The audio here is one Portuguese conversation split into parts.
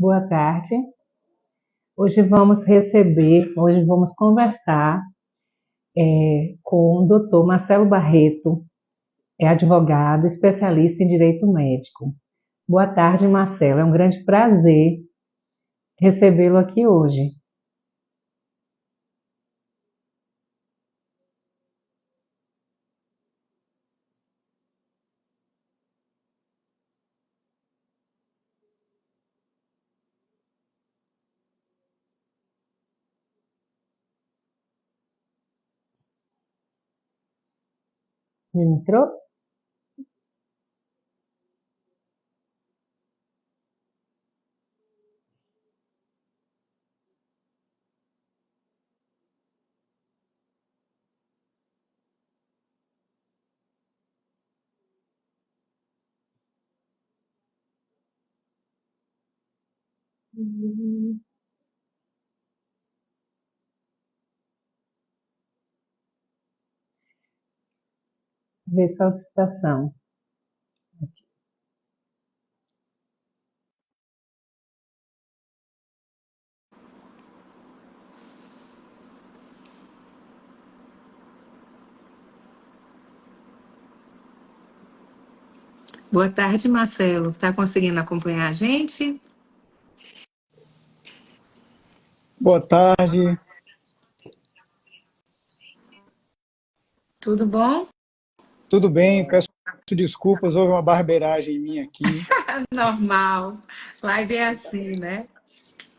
Boa tarde. Hoje vamos conversar com o doutor Marcelo Barreto, é advogado, especialista em direito médico. Boa tarde, Marcelo. É um grande prazer recebê-lo aqui hoje. Entrou? Ver solicitação. Boa tarde, Marcelo. Está conseguindo acompanhar a gente? Boa tarde, Tudo bom? tudo bem? Peço desculpas, houve uma barbeiragem minha aqui. Normal. Live é assim, né?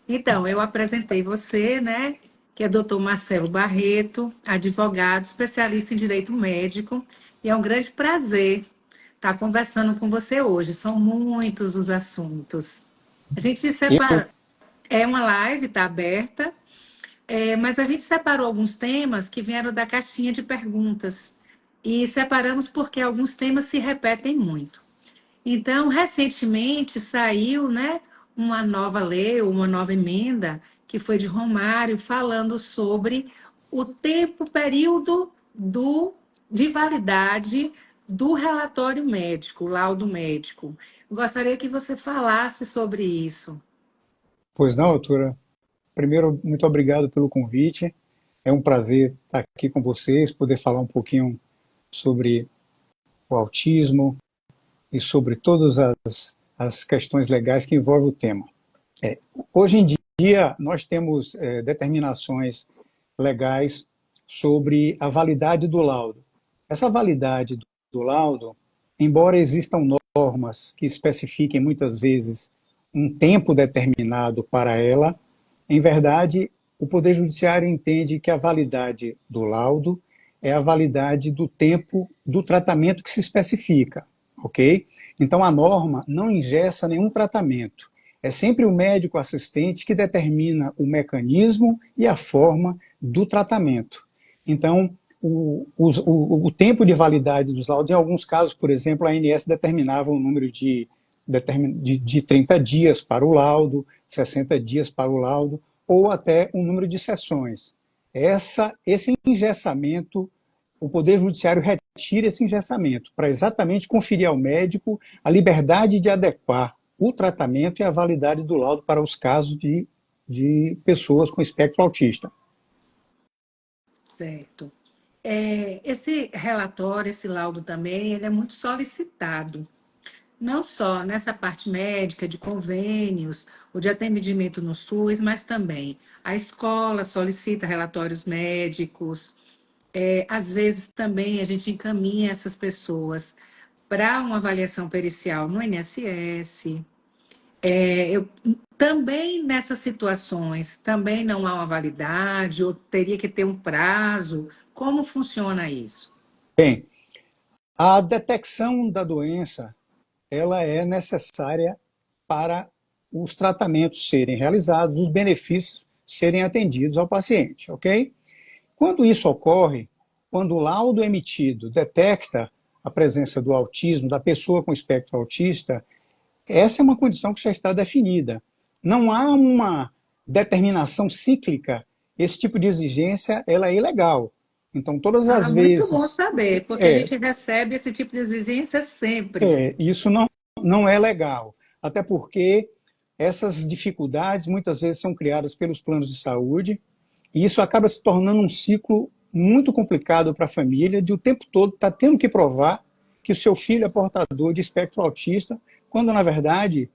Então, eu apresentei você, né? Que é doutor Marcelo Barreto, advogado, especialista em direito médico. E é um grande prazer estar conversando com você hoje. São muitos os assuntos. A gente Eu, separa. É uma live, está aberta. Mas a gente separou alguns temas que vieram da caixinha de perguntas. E separamos porque alguns temas se repetem muito. Então, recentemente saiu, né, uma nova lei, uma nova emenda, que foi de Romário, falando sobre o tempo, período de validade do relatório médico, laudo médico. Gostaria que você falasse sobre isso. pois não, doutora. Primeiro, muito obrigado pelo convite. É um prazer estar aqui com vocês, poder falar um pouquinho sobre o autismo e sobre todas as questões legais que envolvem o tema. Hoje em dia, nós temos determinações legais sobre a validade do laudo. Essa validade do laudo, embora existam normas que especifiquem muitas vezes um tempo determinado para ela, em verdade, o Poder Judiciário entende que a validade do laudo é a validade do tempo do tratamento que se especifica, ok? Então a norma não engessa nenhum tratamento. É sempre o médico assistente que determina o mecanismo e a forma do tratamento. Então, o tempo de validade dos laudos, em alguns casos, por exemplo, a ANS determinava um número de 30 dias para o laudo, 60 dias para o laudo, ou até um número de sessões. Esse engessamento, o Poder Judiciário retira esse engessamento para exatamente conferir ao médico a liberdade de adequar o tratamento e a validade do laudo para os casos de pessoas com espectro autista. Certo. Esse relatório, esse laudo também, ele é muito solicitado. Não só nessa parte médica, de convênios, ou de atendimento no SUS, mas também a escola solicita relatórios médicos. Às vezes também a gente encaminha essas pessoas para uma avaliação pericial no INSS. Também nessas situações, também não há uma validade, ou teria que ter um prazo. Como funciona isso? Bem, a detecção da doença ela é necessária para os tratamentos serem realizados, os benefícios serem atendidos ao paciente, ok? Quando isso ocorre, quando o laudo emitido detecta a presença do autismo da pessoa com espectro autista, essa é uma condição que já está definida. Não há uma determinação cíclica. Esse tipo de exigência ela é ilegal. Então, todas Ah, as muito bom vezes saber, porque a é, gente recebe esse tipo de exigência sempre. isso não é legal. Até porque essas dificuldades muitas vezes são criadas pelos planos de saúde, e isso acaba se tornando um ciclo muito complicado para a família, de o tempo todo estar tendo que provar que o seu filho é portador de espectro autista, quando, na verdade,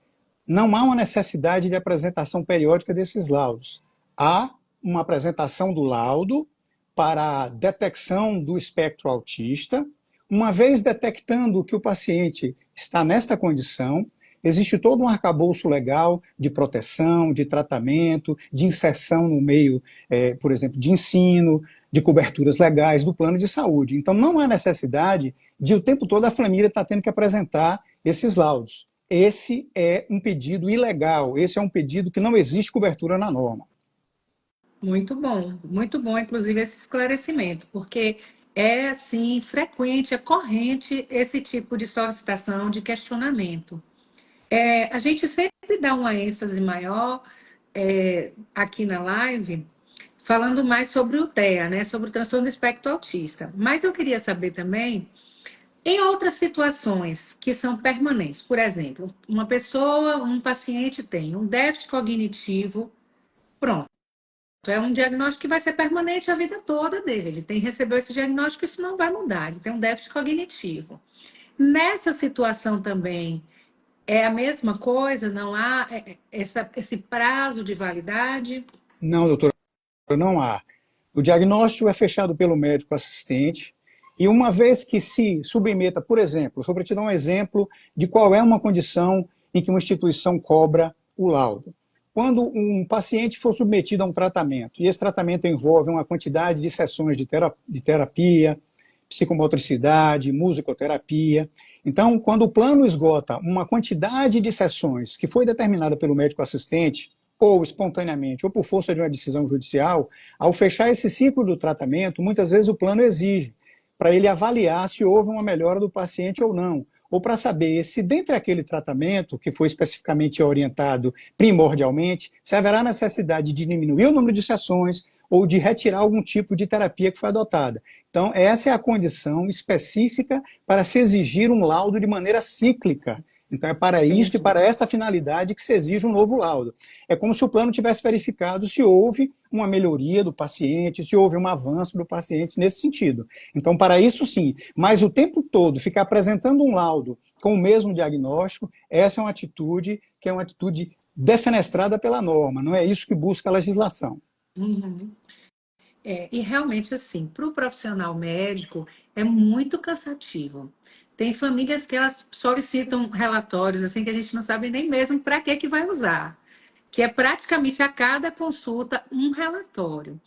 não há uma necessidade de apresentação periódica desses laudos. Há uma apresentação do laudo para a detecção do espectro autista. Uma vez detectando que o paciente está nesta condição, existe todo um arcabouço legal de proteção, de tratamento, de inserção no meio, por exemplo, de ensino, de coberturas legais do plano de saúde. Então, não há necessidade de o tempo todo a família estar tendo que apresentar esses laudos. Esse é um pedido ilegal, esse é um pedido que não existe cobertura na norma. Muito bom, inclusive, esse esclarecimento, porque é, assim, frequente, é corrente esse tipo de solicitação, de questionamento. A gente sempre dá uma ênfase maior aqui na live, falando mais sobre o TEA, né, sobre o transtorno do espectro autista. Mas eu queria saber também, em outras situações que são permanentes, por exemplo, uma pessoa, um paciente tem um déficit cognitivo, pronto. É um diagnóstico que vai ser permanente a vida toda dele. Ele recebeu esse diagnóstico, isso não vai mudar. Ele tem um déficit cognitivo. Nessa situação também, é a mesma coisa? Não há esse prazo de validade? Não, doutora, não há. O diagnóstico é fechado pelo médico assistente, e uma vez que se submeta, por exemplo, só para te dar um exemplo de qual é uma condição em que uma instituição cobra o laudo. Quando um paciente for submetido a um tratamento, e esse tratamento envolve uma quantidade de sessões de terapia, psicomotricidade, musicoterapia. Então, quando o plano esgota uma quantidade de sessões que foi determinada pelo médico assistente, ou espontaneamente, ou por força de uma decisão judicial, ao fechar esse ciclo do tratamento, muitas vezes o plano exige para ele avaliar se houve uma melhora do paciente ou não, ou para saber se dentro daquele tratamento, que foi especificamente orientado primordialmente, se haverá necessidade de diminuir o número de sessões ou de retirar algum tipo de terapia que foi adotada. Então, essa é a condição específica para se exigir um laudo de maneira cíclica. Então, é para isto e para esta finalidade que se exige um novo laudo. É como se o plano tivesse verificado se houve uma melhoria do paciente, se houve um avanço do paciente nesse sentido. Então, para isso, sim. Mas o tempo todo ficar apresentando um laudo com o mesmo diagnóstico, essa é uma atitude que é uma atitude defenestrada pela norma. Não é isso que busca a legislação. Uhum. E realmente, assim, para o profissional médico é muito cansativo. Tem famílias que elas solicitam relatórios, assim, que a gente não sabe nem mesmo para que vai usar. Que é praticamente a cada consulta um relatório.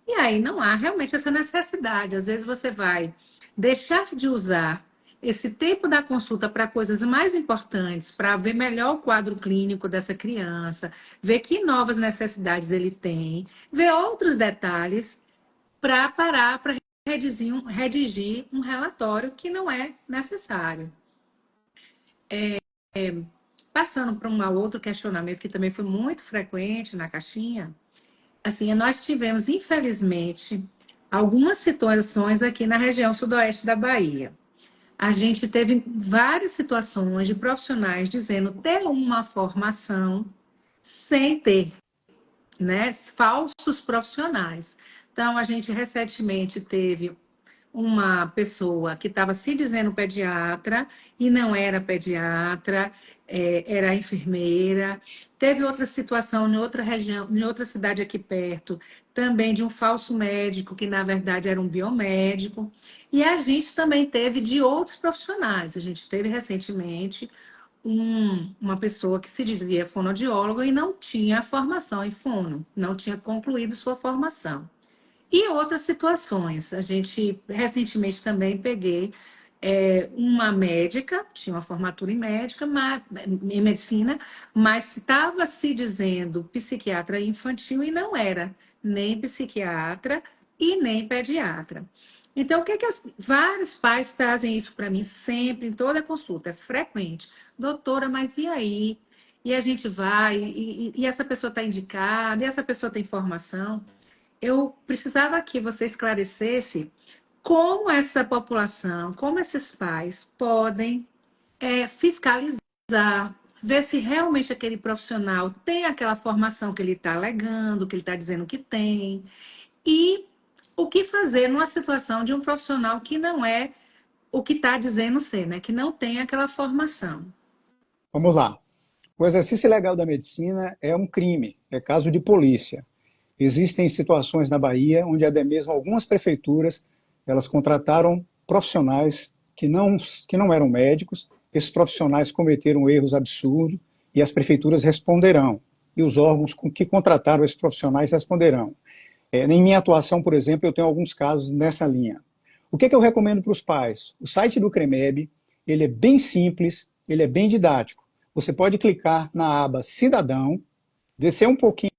E aí não há realmente essa necessidade. Às vezes você vai deixar de usar esse tempo da consulta para coisas mais importantes, para ver melhor o quadro clínico dessa criança, ver que novas necessidades ele tem, ver outros detalhes para parar para redigir um relatório que não é necessário. Passando para um outro questionamento que também foi muito frequente na caixinha, assim, nós tivemos, infelizmente, algumas situações aqui na região sudoeste da Bahia. A gente teve várias situações de profissionais dizendo ter uma formação sem ter, né, falsos profissionais. Então, a gente recentemente teve uma pessoa que estava se dizendo pediatra e não era pediatra, era enfermeira. Teve outra situação em outra região, em outra cidade aqui perto, também de um falso médico, que na verdade era um biomédico. E a gente também teve de outros profissionais. A gente teve recentemente uma pessoa que se dizia fonoaudiólogo e não tinha formação em fono, não tinha concluído sua formação. E outras situações. A gente recentemente também peguei uma médica, tinha uma formatura em medicina, mas estava se dizendo psiquiatra infantil e não era nem psiquiatra e nem pediatra. Então, vários pais trazem isso para mim sempre, em toda consulta, é frequente. Doutora, mas e aí? E a gente vai, e essa pessoa está indicada, e essa pessoa tem formação. Eu precisava que você esclarecesse como essa população, como esses pais podem fiscalizar ver se realmente aquele profissional tem aquela formação que ele está alegando, que ele está dizendo que tem, e o que fazer numa situação de um profissional que não é o que está dizendo ser, né? Que não tem aquela formação. Vamos lá. O exercício ilegal da medicina é um crime, é caso de polícia. Existem situações na Bahia onde até mesmo algumas prefeituras elas contrataram profissionais que não eram médicos. Esses profissionais cometeram erros absurdos e as prefeituras responderão. E os órgãos que contrataram esses profissionais responderão. Em minha atuação, por exemplo, eu tenho alguns casos nessa linha. O que é que eu recomendo para os pais? O site do CREMEB, ele é bem simples, ele é bem didático. Você pode clicar na aba Cidadão, descer um pouquinho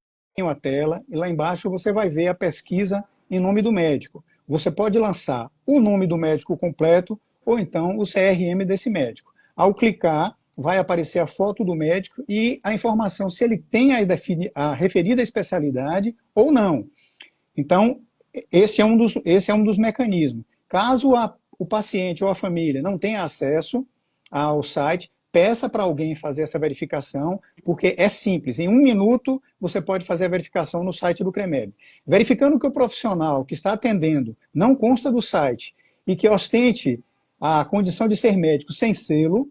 a tela e lá embaixo você vai ver a pesquisa em nome do médico. Você pode lançar o nome do médico completo ou então o CRM desse médico. Ao clicar, vai aparecer a foto do médico e a informação se ele tem a referida especialidade ou não. Então, esse é um dos mecanismos. Caso o paciente ou a família não tenha acesso ao site, peça para alguém fazer essa verificação, porque é simples. Em 1 minuto, você pode fazer a verificação no site do CREMEB. Verificando que o profissional que está atendendo não consta do site e que ostente a condição de ser médico sem selo,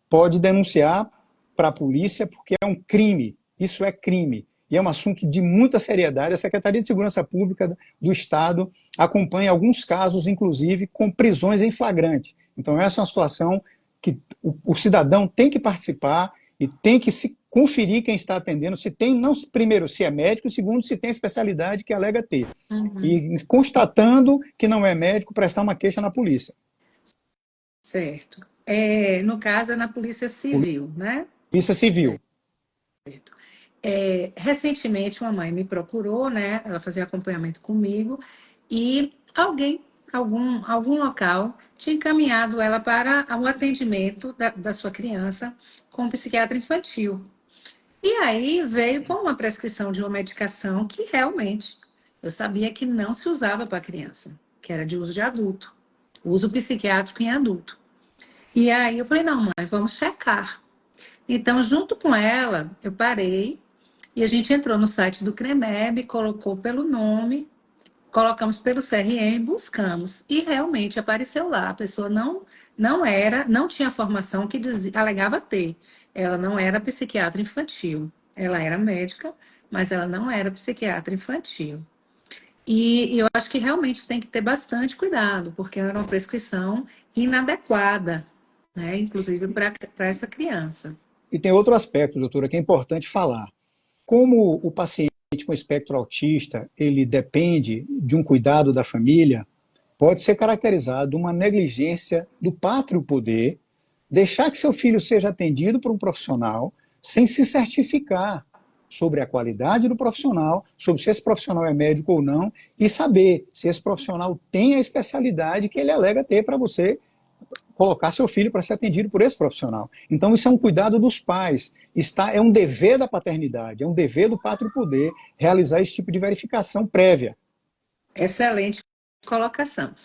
pode denunciar para a polícia, porque é um crime. Isso é crime. E é um assunto de muita seriedade. A Secretaria de Segurança Pública do Estado acompanha alguns casos, inclusive, com prisões em flagrante. Então, essa é uma situação que o cidadão tem que participar e tem que se conferir quem está atendendo, se tem, não, primeiro, se é médico, e segundo, se tem especialidade que alega ter. E constatando que não é médico, prestar uma queixa na polícia. Certo. No caso, é na Polícia Civil, né? Polícia Civil. Recentemente, uma mãe me procurou, né? Ela fazia acompanhamento comigo e algum local tinha encaminhado ela para o atendimento da sua criança com um psiquiatra infantil. E aí veio com uma prescrição de uma medicação que realmente eu sabia que não se usava para criança, que era de uso de adulto, uso psiquiátrico em adulto. E aí eu falei, não, mãe, vamos checar. Então, junto com ela, eu parei e a gente entrou no site do CREMEB, colocou pelo nome, colocamos pelo CRM, buscamos. E realmente apareceu lá. A pessoa não tinha formação que alegava ter. Ela não era psiquiatra infantil. Ela era médica, mas ela não era psiquiatra infantil. E eu acho que realmente tem que ter bastante cuidado, porque era uma prescrição inadequada, né? Inclusive para essa criança. E tem outro aspecto, doutora, que é importante falar. Como o paciente com espectro autista, ele depende de um cuidado da família, pode ser caracterizado uma negligência do pátrio poder, deixar que seu filho seja atendido por um profissional sem se certificar sobre a qualidade do profissional, sobre se esse profissional é médico ou não, e saber se esse profissional tem a especialidade que ele alega ter para você colocar seu filho para ser atendido por esse profissional. Então, isso é um cuidado dos pais. É um dever da paternidade, é um dever do pátrio poder realizar esse tipo de verificação prévia. Excelente colocação.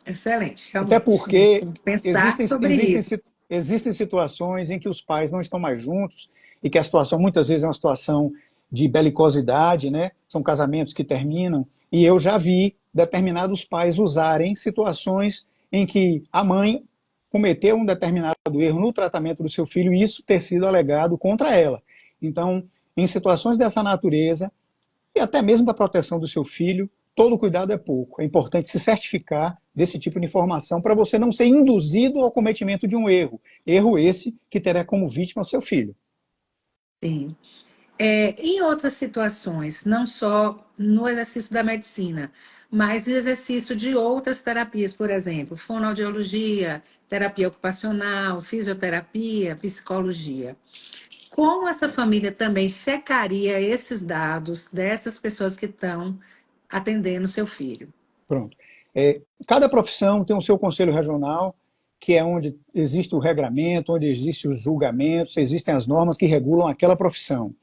Excelente, realmente. Até porque tem que pensar sobre isso. Existem situações em que os pais não estão mais juntos e que a situação muitas vezes é uma situação de belicosidade, né? São casamentos que terminam. E eu já vi determinados pais usarem situações em que a mãe cometeu um determinado erro no tratamento do seu filho e isso ter sido alegado contra ela. Então, em situações dessa natureza, e até mesmo da proteção do seu filho, todo cuidado é pouco. É importante se certificar desse tipo de informação para você não ser induzido ao cometimento de um erro. Erro esse que terá como vítima o seu filho. Sim. Em outras situações, não só no exercício da medicina, mas no exercício de outras terapias, por exemplo, fonoaudiologia, terapia ocupacional, fisioterapia, psicologia. Como essa família também checaria esses dados dessas pessoas que estão atendendo seu filho? Pronto. Cada profissão tem o seu conselho regional, que é onde existe o regramento, onde existem os julgamentos, existem as normas que regulam aquela profissão.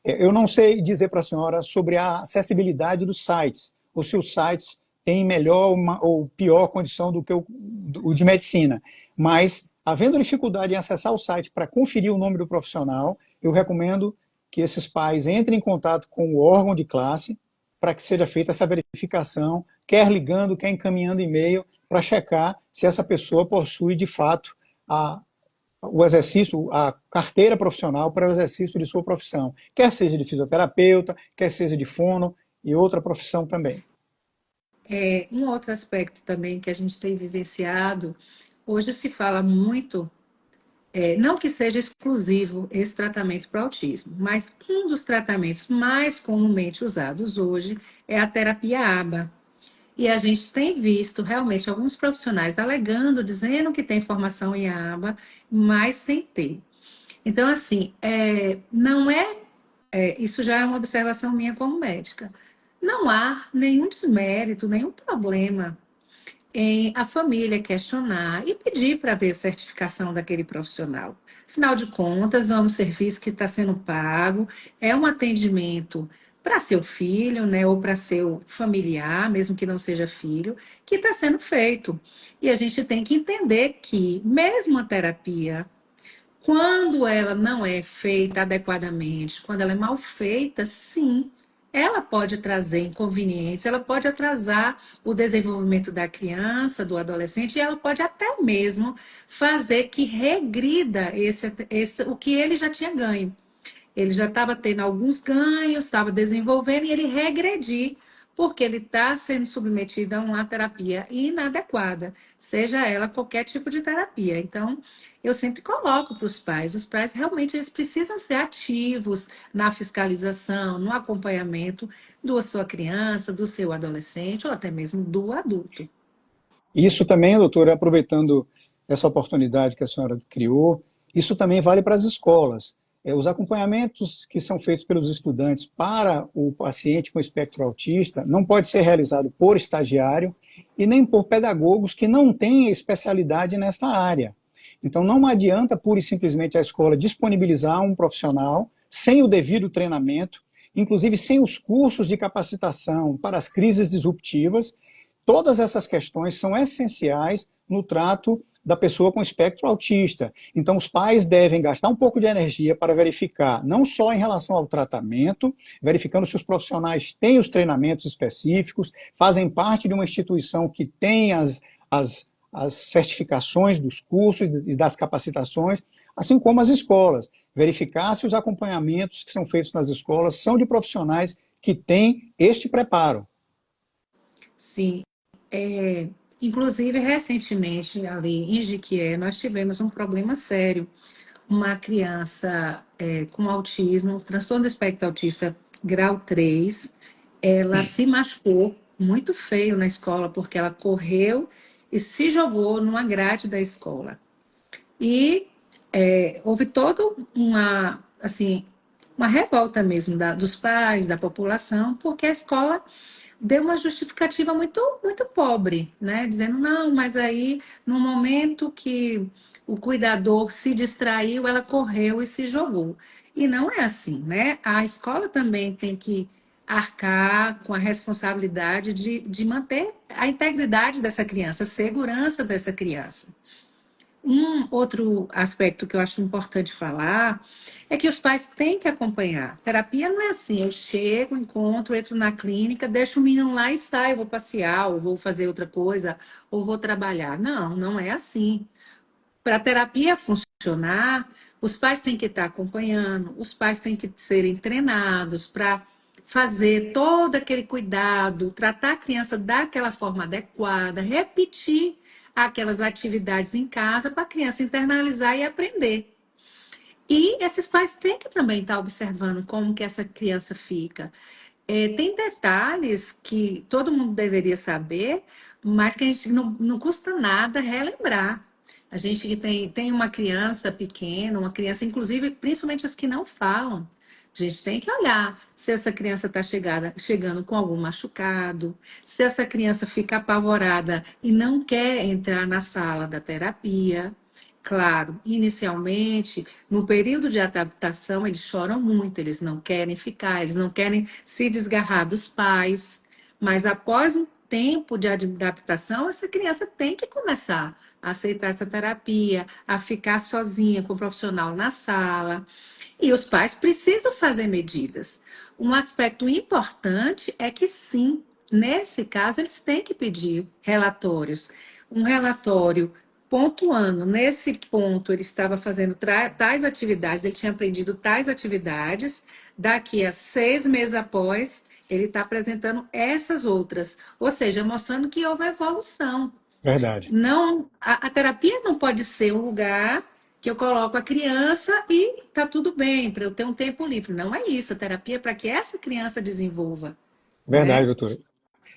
Eu não sei dizer para a senhora sobre a acessibilidade dos sites, ou se os sites têm melhor ou pior condição do que o de medicina, mas Havendo dificuldade em acessar o site para conferir o nome do profissional, eu recomendo que esses pais entrem em contato com o órgão de classe para que seja feita essa verificação, quer ligando, quer encaminhando e-mail, para checar se essa pessoa possui, de fato, o exercício, a carteira profissional para o exercício de sua profissão, quer seja de fisioterapeuta, quer seja de fono e outra profissão também. Um outro aspecto também que a gente tem vivenciado, hoje se fala muito, não que seja exclusivo esse tratamento para autismo, mas um dos tratamentos mais comumente usados hoje é a terapia ABA. E a gente tem visto realmente alguns profissionais alegando, dizendo que tem formação em ABA, mas sem ter. Então, assim, não isso já é uma observação minha como médica. Não há nenhum desmérito, nenhum problema em a família questionar e pedir para ver a certificação daquele profissional. Afinal de contas, é um serviço que está sendo pago, é um atendimento para seu filho, né, ou para seu familiar, mesmo que não seja filho, que está sendo feito. E a gente tem que entender que, mesmo a terapia, quando ela não é feita adequadamente, quando ela é mal feita, sim, ela pode trazer inconvenientes, ela pode atrasar o desenvolvimento da criança, do adolescente, e ela pode até mesmo fazer que regrida o que ele já tinha ganho. Ele já estava tendo alguns ganhos, estava desenvolvendo e ele regredir, porque ele está sendo submetido a uma terapia inadequada, seja ela qualquer tipo de terapia. Então, eu sempre coloco para os pais realmente eles precisam ser ativos na fiscalização, no acompanhamento da sua criança, do seu adolescente ou até mesmo do adulto. Isso também, doutora, aproveitando essa oportunidade que a senhora criou, isso também vale para as escolas. Os acompanhamentos que são feitos pelos estudantes para o paciente com espectro autista não pode ser realizado por estagiário e nem por pedagogos que não têm especialidade nessa área. Então não adianta pura e simplesmente a escola disponibilizar um profissional sem o devido treinamento, inclusive sem os cursos de capacitação para as crises disruptivas. Todas essas questões são essenciais no trato da pessoa com espectro autista. Então, os pais devem gastar um pouco de energia para verificar, não só em relação ao tratamento, verificando se os profissionais têm os treinamentos específicos, fazem parte de uma instituição que tem as certificações dos cursos e das capacitações, assim como as escolas. Verificar se os acompanhamentos que são feitos nas escolas são de profissionais que têm este preparo. Sim. Inclusive, recentemente, ali em Jiquié, nós tivemos um problema sério. Uma criança com autismo, transtorno do espectro autista grau 3, ela se machucou muito feio na escola, porque ela correu e se jogou numa grade da escola. E houve toda assim, uma revolta mesmo dos pais, da população, porque a escola deu uma justificativa muito, muito pobre, né? Dizendo, não, mas aí, no momento que o cuidador se distraiu, ela correu e se jogou. E não é assim, né? A escola também tem que arcar com a responsabilidade de manter a integridade dessa criança, a segurança dessa criança. Um outro aspecto que eu acho importante falar é que os pais têm que acompanhar. Terapia não é assim, eu chego, encontro, entro na clínica, deixo o menino lá e saio, vou passear, ou vou fazer outra coisa, ou vou trabalhar. Não, não é assim. Para a terapia funcionar, os pais têm que estar acompanhando, os pais têm que serem treinados para fazer todo aquele cuidado, tratar a criança daquela forma adequada, repetir aquelas atividades em casa para a criança internalizar e aprender. E esses pais têm que também estar observando como que essa criança fica. Tem detalhes que todo mundo deveria saber, mas que a gente não custa nada relembrar. A gente que tem uma criança pequena, uma criança, inclusive, principalmente as que não falam, a gente tem que olhar se essa criança está chegando com algum machucado, se essa criança fica apavorada e não quer entrar na sala da terapia. Claro, inicialmente, no período de adaptação, eles choram muito, eles não querem ficar, eles não querem se desgarrar dos pais, mas após um tempo de adaptação, essa criança tem que começar a aceitar essa terapia, a ficar sozinha com o profissional na sala. E os pais precisam fazer medidas. Um aspecto importante é que, sim, nesse caso, eles têm que pedir relatórios. Um relatório pontuando, nesse ponto, ele estava fazendo tais atividades, ele tinha aprendido tais atividades, daqui a 6 meses após, ele está apresentando essas outras, ou seja, mostrando que houve evolução. Verdade. Não, a terapia não pode ser um lugar que eu coloco a criança e tá tudo bem, para eu ter um tempo livre. Não é isso. A terapia é para que essa criança desenvolva, Verdade, né? doutora.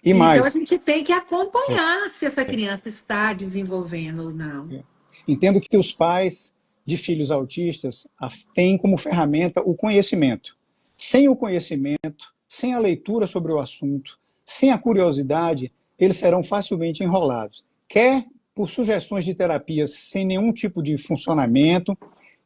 E Então a mais, gente tem que é, acompanhar se essa é, criança está desenvolvendo ou não. é. Entendo que os pais de filhos autistas têm como ferramenta o conhecimento. Sem o conhecimento, sem a leitura sobre o assunto, sem a curiosidade, eles serão facilmente enrolados. Quer por sugestões de terapias sem nenhum tipo de funcionamento,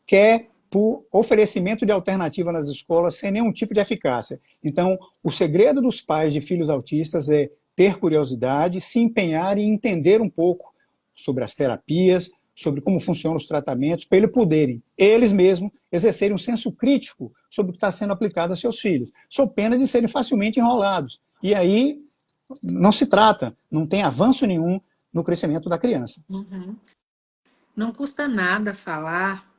quer por oferecimento de alternativa nas escolas sem nenhum tipo de eficácia. Então, o segredo dos pais de filhos autistas é ter curiosidade, se empenhar e entender um pouco sobre as terapias, sobre como funcionam os tratamentos, para eles poderem, eles mesmos, exercerem um senso crítico sobre o que está sendo aplicado a seus filhos, sob pena de serem facilmente enrolados. E aí não se trata, não tem avanço nenhum no crescimento da criança. Uhum. Não custa nada falar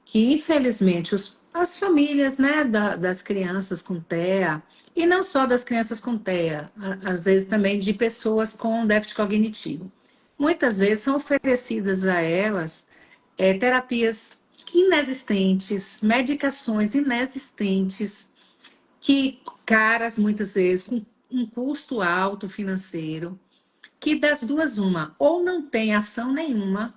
que, infelizmente, as famílias, né, das crianças com TEA, e não só das crianças com TEA, às vezes também de pessoas com déficit cognitivo, muitas vezes são oferecidas a elas terapias inexistentes, medicações inexistentes, que caras muitas vezes, com um custo alto financeiro, que das duas uma, ou não tem ação nenhuma,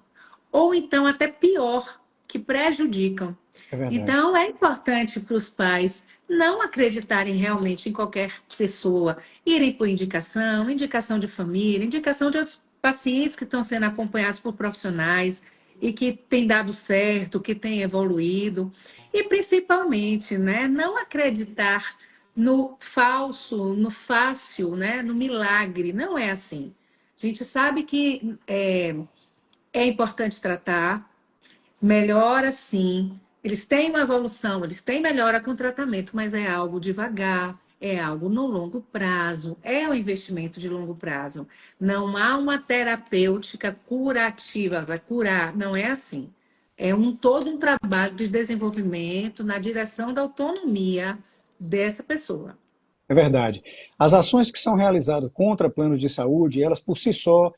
ou então até pior, que prejudicam. É verdade. Então é importante para os pais não acreditarem realmente em qualquer pessoa, irem por indicação, indicação de família, indicação de outros pacientes que estão sendo acompanhados por profissionais e que tem dado certo, que tem evoluído. E principalmente, né, não acreditar no falso, no fácil, né, no milagre. Não é assim. A gente sabe que é importante tratar, melhora sim. Eles têm uma evolução, eles têm melhora com o tratamento, mas é algo devagar, é algo no longo prazo, é um investimento de longo prazo. Não há uma terapêutica curativa, vai curar, não é assim. É todo um trabalho de desenvolvimento na direção da autonomia dessa pessoa. É verdade. As ações que são realizadas contra planos de saúde, elas por si só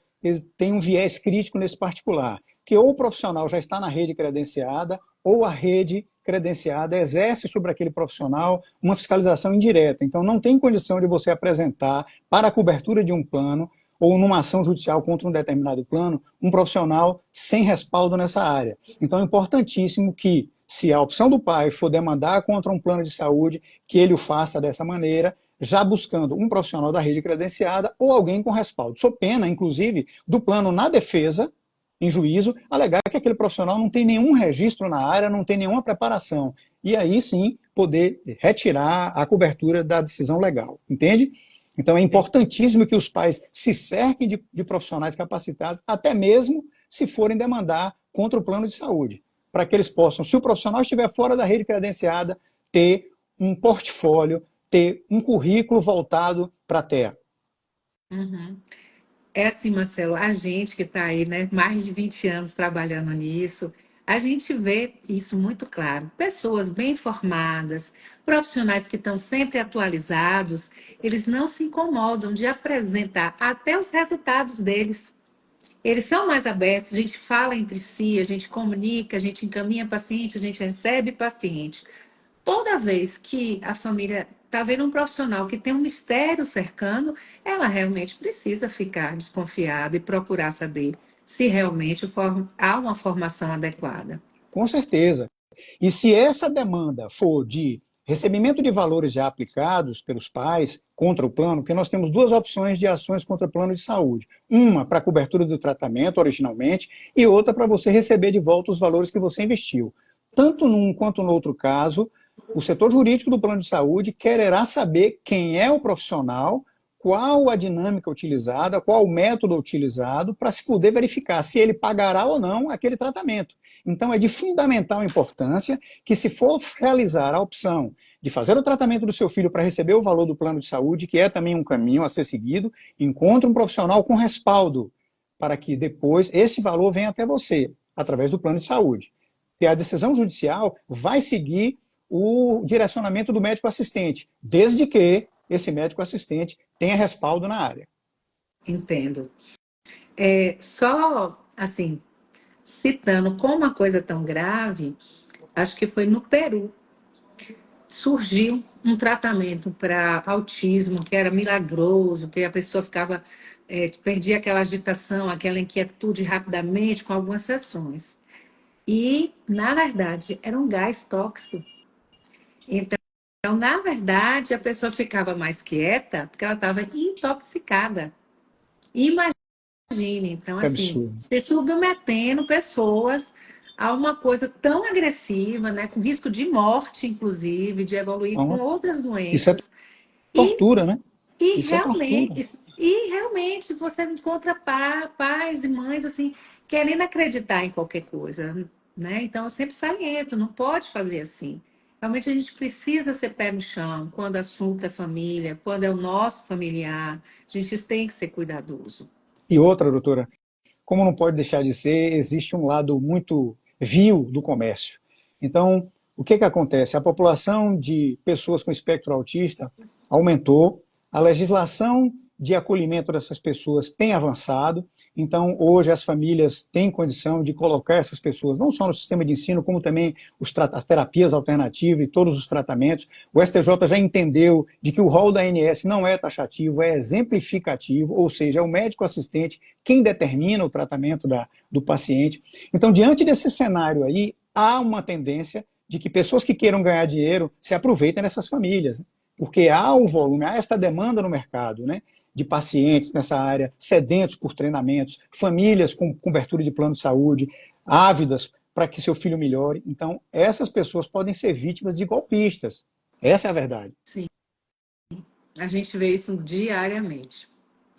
têm um viés crítico nesse particular, que ou o profissional já está na rede credenciada, ou a rede credenciada exerce sobre aquele profissional uma fiscalização indireta. Então, não tem condição de você apresentar para a cobertura de um plano ou numa ação judicial contra um determinado plano, um profissional sem respaldo nessa área. Então, é importantíssimo que, se a opção do pai for demandar contra um plano de saúde, que ele o faça dessa maneira, já buscando um profissional da rede credenciada ou alguém com respaldo. Sob pena, inclusive, do plano na defesa, em juízo, alegar que aquele profissional não tem nenhum registro na área, não tem nenhuma preparação. E aí sim poder retirar a cobertura da decisão legal. Entende? Então é importantíssimo que os pais se cerquem de profissionais capacitados, até mesmo se forem demandar contra o plano de saúde, para que eles possam, se o profissional estiver fora da rede credenciada, ter um portfólio, ter um currículo voltado para a TEA. Uhum. É assim, Marcelo, a gente que está aí, né, mais de 20 anos trabalhando nisso, a gente vê isso muito claro. Pessoas bem formadas, profissionais que estão sempre atualizados, eles não se incomodam de apresentar até os resultados deles. Eles são mais abertos, a gente fala entre si, a gente comunica, a gente encaminha paciente, a gente recebe paciente. Toda vez que a família está vendo um profissional que tem um mistério cercando, ela realmente precisa ficar desconfiada e procurar saber se realmente há uma formação adequada. Com certeza. E se essa demanda for de recebimento de valores já aplicados pelos pais contra o plano, porque nós temos duas opções de ações contra o plano de saúde. Uma para a cobertura do tratamento, originalmente, e outra para você receber de volta os valores que você investiu. Tanto num quanto no outro caso, o setor jurídico do plano de saúde quererá saber quem é o profissional qual a dinâmica utilizada, qual o método utilizado para se poder verificar se ele pagará ou não aquele tratamento. Então é de fundamental importância que, se for realizar a opção de fazer o tratamento do seu filho para receber o valor do plano de saúde, que é também um caminho a ser seguido, encontre um profissional com respaldo para que depois esse valor venha até você, através do plano de saúde. E a decisão judicial vai seguir o direcionamento do médico assistente, desde que esse médico assistente tenha respaldo na área. Entendo. Só, assim, citando como uma coisa tão grave, acho que foi no Peru, surgiu um tratamento para autismo que era milagroso, que a pessoa ficava, perdia aquela agitação, aquela inquietude rapidamente com algumas sessões. E, na verdade, era um gás tóxico. Então, na verdade, a pessoa ficava mais quieta porque ela estava intoxicada. Imagine, então, Que assim, absurdo. se submetendo pessoas a uma coisa tão agressiva, né, com risco de morte, inclusive, de evoluir com Então, outras isso é doenças. E tortura, né? E Isso é tortura. realmente, você encontra pais e mães assim querendo acreditar em qualquer coisa, né? Então eu sempre saliento, não pode fazer assim. Realmente a gente precisa ser pé no chão quando o assunto é família, quando é o nosso familiar, a gente tem que ser cuidadoso. E outra, doutora, como não pode deixar de ser, existe um lado muito vil do comércio. Então, o que acontece? A população de pessoas com espectro autista aumentou, a legislação de acolhimento dessas pessoas tem avançado, então hoje as famílias têm condição de colocar essas pessoas não só no sistema de ensino, como também as terapias alternativas e todos os tratamentos. O STJ já entendeu de que o rol da ANS não é taxativo, é exemplificativo, ou seja, é o médico assistente quem determina o tratamento do paciente. Então, diante desse cenário aí, há uma tendência de que pessoas que queiram ganhar dinheiro se aproveitem dessas famílias, porque há o volume, há esta demanda no mercado, né, de pacientes nessa área, sedentos por treinamentos, famílias com cobertura de plano de saúde, ávidas para que seu filho melhore. Então, essas pessoas podem ser vítimas de golpistas. Essa é a verdade. Sim, a gente vê isso diariamente.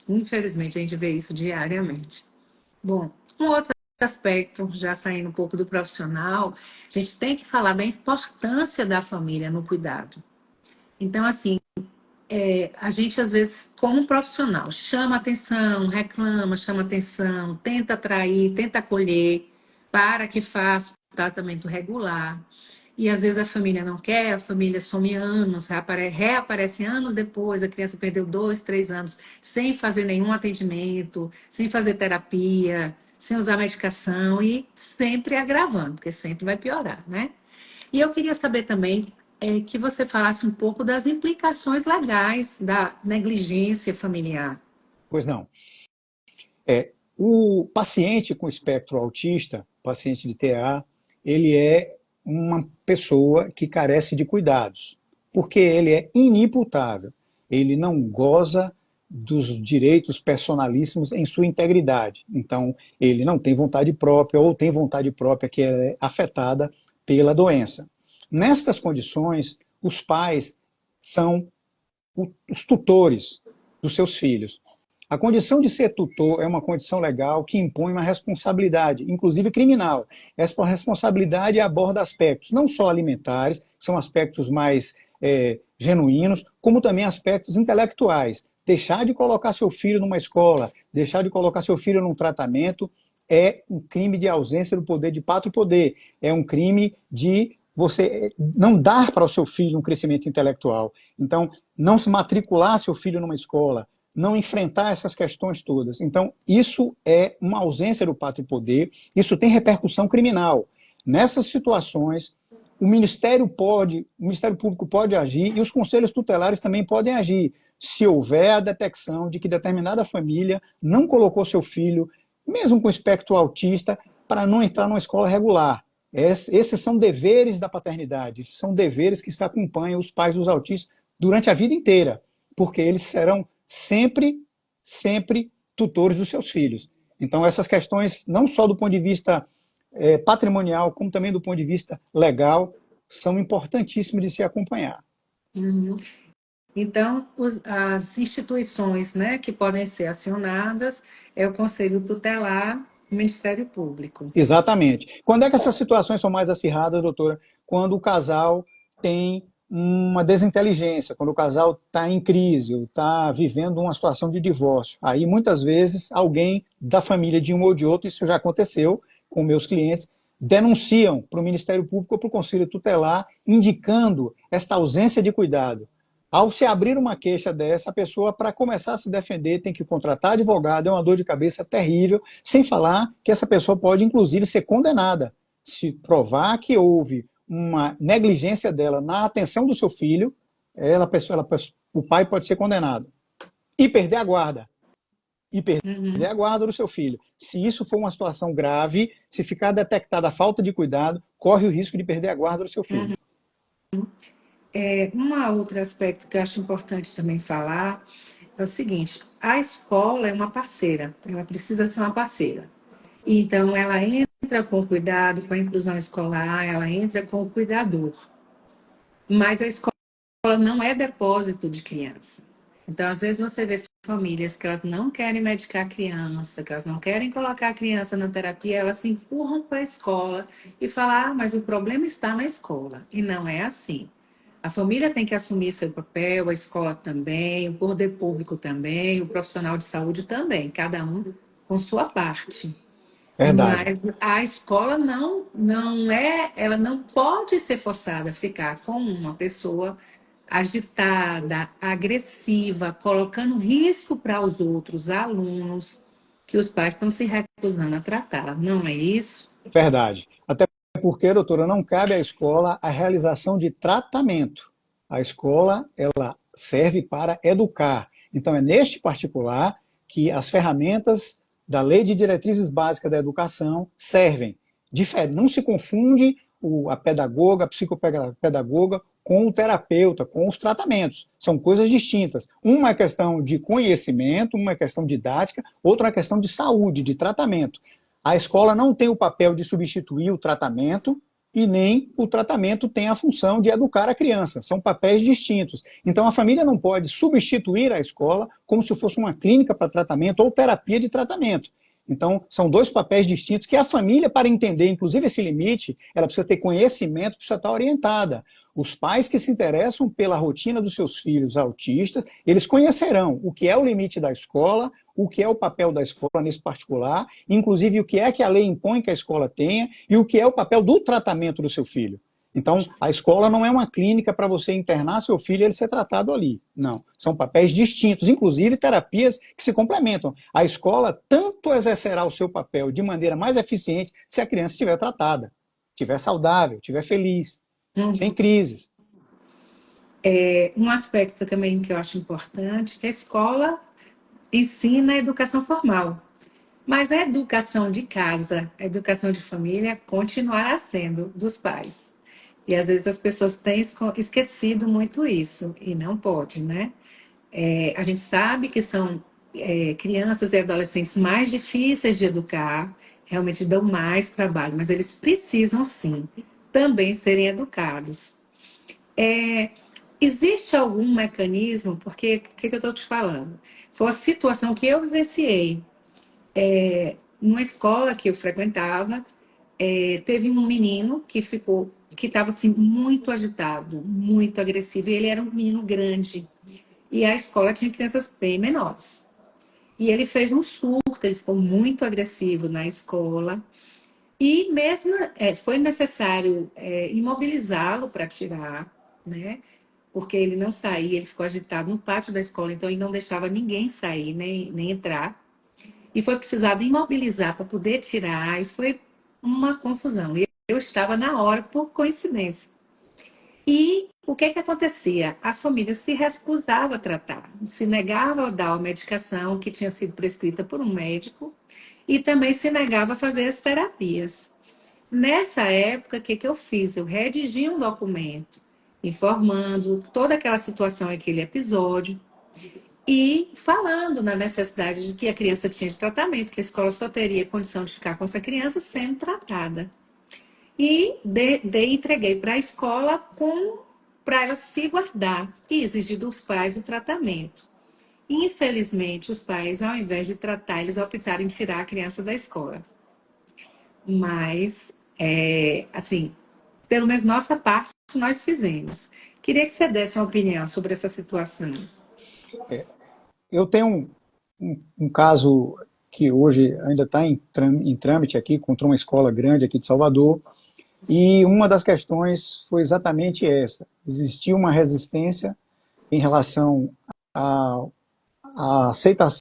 Infelizmente, a gente vê isso diariamente. Bom, um outro aspecto, já saindo um pouco do profissional, a gente tem que falar da importância da família no cuidado. Então, assim, a gente às vezes, como profissional, chama atenção, reclama, chama atenção, tenta atrair, tenta acolher para que faça o tratamento regular. E às vezes a família não quer, a família some anos, reaparece anos depois, a criança perdeu 2, 3 anos sem fazer nenhum atendimento, sem fazer terapia, sem usar medicação e sempre agravando, porque sempre vai piorar, né? E eu queria saber também que você falasse um pouco das implicações legais da negligência familiar. Pois não. O paciente com espectro autista, paciente de TEA, ele é uma pessoa que carece de cuidados, porque ele é inimputável, ele não goza dos direitos personalíssimos em sua integridade. Então, ele não tem vontade própria ou tem vontade própria que é afetada pela doença. Nestas condições, os pais são os tutores dos seus filhos. A condição de ser tutor é uma condição legal que impõe uma responsabilidade, inclusive criminal. Essa responsabilidade aborda aspectos não só alimentares, que são aspectos mais genuínos, como também aspectos intelectuais. Deixar de colocar seu filho numa escola, deixar de colocar seu filho num tratamento é um crime de ausência do poder de pátrio poder. É um crime de você não dar para o seu filho um crescimento intelectual. Então, não se matricular seu filho numa escola, não enfrentar essas questões todas. Então, isso é uma ausência do pátrio poder, isso tem repercussão criminal. Nessas situações, o Ministério Público pode agir e os conselhos tutelares também podem agir, se houver a detecção de que determinada família não colocou seu filho, mesmo com espectro autista, para não entrar numa escola regular. Esses são deveres da paternidade, são deveres que se acompanham os pais dos autistas durante a vida inteira, porque eles serão sempre tutores dos seus filhos. Então, essas questões, não só do ponto de vista patrimonial, como também do ponto de vista legal, são importantíssimas de se acompanhar. Uhum. Então, as instituições, né, que podem ser acionadas é o Conselho Tutelar, o Ministério Público. Exatamente. Quando é que essas situações são mais acirradas, doutora? Quando o casal tem uma desinteligência, quando o casal está em crise, ou está vivendo uma situação de divórcio. Aí, muitas vezes, alguém da família de um ou de outro, isso já aconteceu com meus clientes, denunciam para o Ministério Público ou para o Conselho Tutelar, indicando esta ausência de cuidado. Ao se abrir uma queixa dessa, a pessoa, para começar a se defender, tem que contratar advogado, é uma dor de cabeça terrível, sem falar que essa pessoa pode, inclusive, ser condenada. Se provar que houve uma negligência dela na atenção do seu filho, o pai pode ser condenado. E perder a guarda. E perder a guarda do seu filho. Se isso for uma situação grave, se ficar detectada a falta de cuidado, corre o risco de perder a guarda do seu filho. Um outro aspecto que eu acho importante também falar é o seguinte: a escola é uma parceira, ela precisa ser uma parceira. Então, ela entra com cuidado, com a inclusão escolar, ela entra com o cuidador. Mas a escola não é depósito de criança. Então, às vezes, você vê famílias que elas não querem medicar a criança, que elas não querem colocar a criança na terapia, elas se empurram para a escola e falam, mas o problema está na escola. E não é assim. A família tem que assumir seu papel, a escola também, o poder público também, o profissional de saúde também, cada um com sua parte. Verdade. Mas a escola não é, ela não pode ser forçada a ficar com uma pessoa agitada, agressiva, colocando risco para os outros alunos que os pais estão se recusando a tratar, não é isso? Verdade. Até porque, doutora, não cabe à escola a realização de tratamento. A escola, ela serve para educar. Então, é neste particular que as ferramentas da Lei de Diretrizes Básicas da Educação servem. Não se confunde a pedagoga, a psicopedagoga com o terapeuta, com os tratamentos. São coisas distintas. Uma é questão de conhecimento, uma é questão didática, outra é questão de saúde, de tratamento. A escola não tem o papel de substituir o tratamento e nem o tratamento tem a função de educar a criança. São papéis distintos. Então, a família não pode substituir a escola como se fosse uma clínica para tratamento ou terapia de tratamento. Então, são dois papéis distintos que a família, para entender, inclusive, esse limite, ela precisa ter conhecimento, precisa estar orientada. Os pais que se interessam pela rotina dos seus filhos autistas, eles conhecerão o que é o limite da escola, o que é o papel da escola nesse particular, inclusive o que é que a lei impõe que a escola tenha e o que é o papel do tratamento do seu filho. Então, a escola não é uma clínica para você internar seu filho e ele ser tratado ali. Não. São papéis distintos, inclusive terapias que se complementam. A escola tanto exercerá o seu papel de maneira mais eficiente se a criança estiver tratada, estiver saudável, estiver feliz, sem crises. Um aspecto também que eu acho importante é que a escola ensina a educação formal. Mas a educação de casa, a educação de família, continuará sendo dos pais. E às vezes as pessoas têm esquecido muito isso, e não pode, né? A gente sabe que são crianças e adolescentes mais difíceis de educar, realmente dão mais trabalho, mas eles precisam sim também serem educados. Existe algum mecanismo, porque o que eu estou te falando? Foi a situação que eu vivenciei. Numa escola que eu frequentava, teve um menino que estava assim muito agitado, muito agressivo. E ele era um menino grande e a escola tinha crianças bem menores. E ele fez um surto, ele ficou muito agressivo na escola. E mesmo foi necessário imobilizá-lo para tirar, né? Porque ele não saía, ele ficou agitado no pátio da escola, então ele não deixava ninguém sair, nem entrar. E foi precisado imobilizar para poder tirar, e foi uma confusão. E eu estava na hora, por coincidência. E o que que acontecia? A família se recusava a tratar, se negava a dar a medicação que tinha sido prescrita por um médico e também se negava a fazer as terapias. Nessa época, o que que eu fiz? Eu redigi um documento informando toda aquela situação, aquele episódio, e falando na necessidade de que a criança tinha de tratamento, que a escola só teria condição de ficar com essa criança sendo tratada. E entreguei para a escola com para ela se guardar e exigir dos pais o tratamento. Infelizmente, os pais, ao invés de tratar, eles optaram em tirar a criança da escola. Mas, assim, pelo menos nossa parte nós fizemos. Queria que você desse uma opinião sobre essa situação. Eu tenho um caso que hoje ainda está em trâmite aqui, contra uma escola grande aqui de Salvador, e uma das questões foi exatamente essa. Existia uma resistência em relação à, à aceitação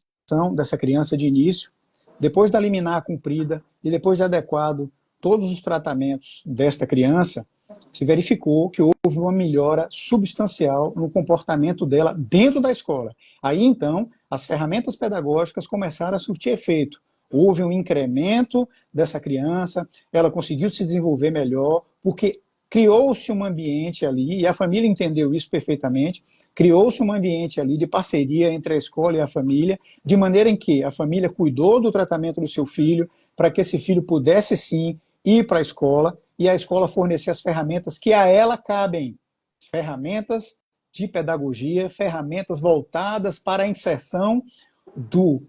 dessa criança de início, depois da liminar cumprida e depois de adequado todos os tratamentos desta criança, se verificou que houve uma melhora substancial no comportamento dela dentro da escola. Aí, então, as ferramentas pedagógicas começaram a surtir efeito. Houve um incremento dessa criança, ela conseguiu se desenvolver melhor, porque criou-se um ambiente ali, e a família entendeu isso perfeitamente, criou-se um ambiente ali de parceria entre a escola e a família, de maneira em que a família cuidou do tratamento do seu filho, para que esse filho pudesse sim ir para a escola, e a escola fornecer as ferramentas que a ela cabem. Ferramentas de pedagogia, ferramentas voltadas para a inserção do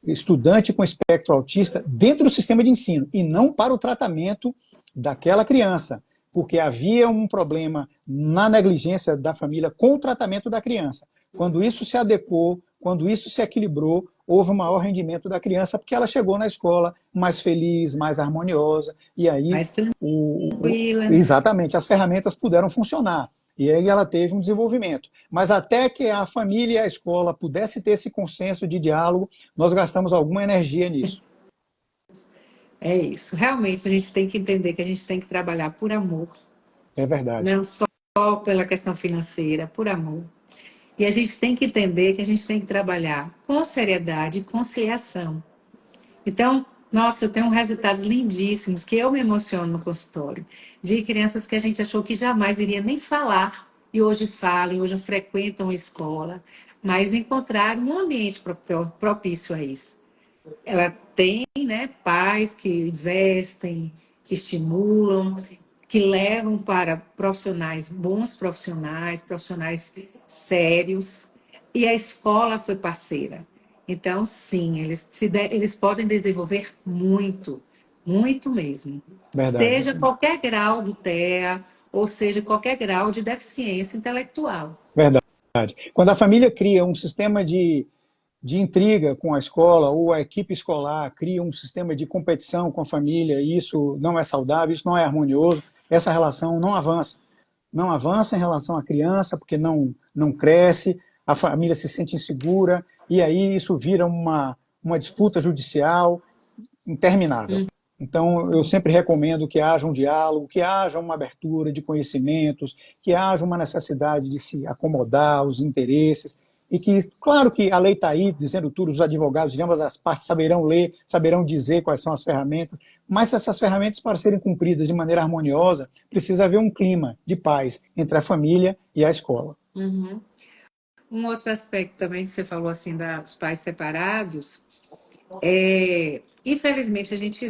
estudante com espectro autista dentro do sistema de ensino, e não para o tratamento daquela criança, porque havia um problema na negligência da família com o tratamento da criança. Quando isso se adequou, quando isso se equilibrou, houve um maior rendimento da criança, porque ela chegou na escola mais feliz, mais harmoniosa, e aí Mais tranquila. exatamente, as ferramentas puderam funcionar. E aí ela teve um desenvolvimento. Mas até que a família e a escola pudesse ter esse consenso de diálogo, nós gastamos alguma energia nisso. É isso. Realmente a gente tem que entender que a gente tem que trabalhar por amor, É verdade. não só pela questão financeira, por amor. E a gente tem que entender que a gente tem que trabalhar com seriedade e conciliação. Então, nossa, eu tenho resultados lindíssimos que eu me emociono no consultório, de crianças que a gente achou que jamais iria nem falar, e hoje falam, e hoje frequentam a escola, mas encontraram um ambiente propício a isso. Ela tem, né, pais que investem, que estimulam, que levam para profissionais, bons profissionais, profissionais sérios, e a escola foi parceira. Então, sim, eles podem desenvolver muito, muito mesmo. Verdade. Seja qualquer grau do TEA, ou seja qualquer grau de deficiência intelectual. Verdade. Quando a família cria um sistema de intriga com a escola, ou a equipe escolar cria um sistema de competição com a família, e isso não é saudável, isso não é harmonioso, essa relação não avança. Não avança em relação à criança, porque não cresce, a família se sente insegura, e aí isso vira uma disputa judicial interminável. Então, eu sempre recomendo que haja um diálogo, que haja uma abertura de conhecimentos, que haja uma necessidade de se acomodar os interesses, e que, claro que a lei está aí, dizendo tudo, os advogados de ambas as partes saberão ler, saberão dizer quais são as ferramentas, mas essas ferramentas, para serem cumpridas de maneira harmoniosa, precisa haver um clima de paz entre a família e a escola. Uhum. Um outro aspecto também que você falou assim dos pais separados, infelizmente a gente